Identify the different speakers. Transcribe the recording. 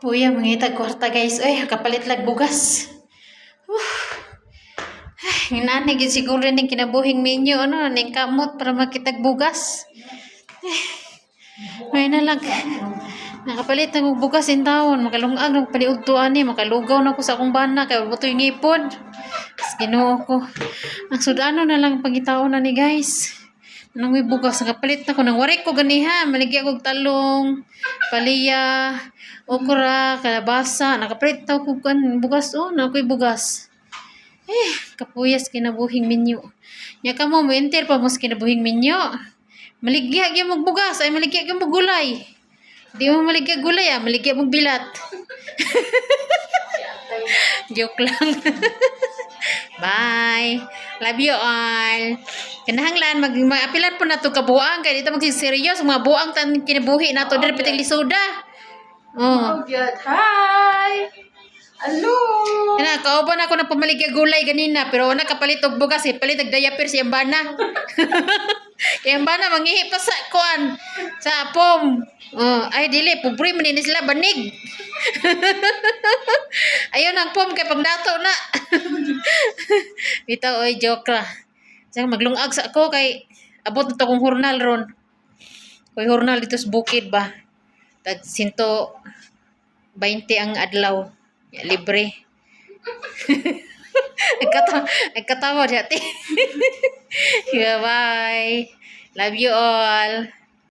Speaker 1: Uy, mangitag kwarta guys. Uy, kapalit lag bugas. Nginani gid siguro ning kinabuhing minyo ano, ning kamot para makitag bugas. May na lang. Nakapalit ng bugas in taon, makalungag ng paniudtuan ni, makalugaw na ko sa akong bana kay butoy ngipon. Ginoo ko. Ang sudano na lang pangitaon na ni guys. Nang may bugas, nakapalit na ko ng warik ko ganiha, maligya kog talong, palaya, okra, kalabasa, nakapalit ta ko kan bugas na ako'y bugas. Kapuyas kinabuhing minyo. Nya ka mo enter pa mas kinabuhing minyo. Maligya gyud mo bugas, ay maligya gyud mo gulay. Di mo maligya gulay maligya mo bilat. Joke lang. Bye. Love you all. Kinahanglan mag-apilan po na to kabuang kay dito magsiseryoso mga buang tan kinabuhi nato diri pitang lisoda.
Speaker 2: Oh, good. Hi! Hello!
Speaker 1: Kana kauban ako ng pamaligya gulay ganina pero wala kapalit og bugas palit og diaper si Ambana. Kay Ambana mangihi pa sa kuan sa pom. Ay dili pobre man ni sila banig. Ayun ang pom kay pagdato na. Bitaw oy joke ra. Sang maglungag sa ako kay abot na to kong hurnal ron. Koy hurnal dito sa bukid ba. Tag 120 ang adlaw. Ya, libre. Nagkatawa dati. Bye. Love you all.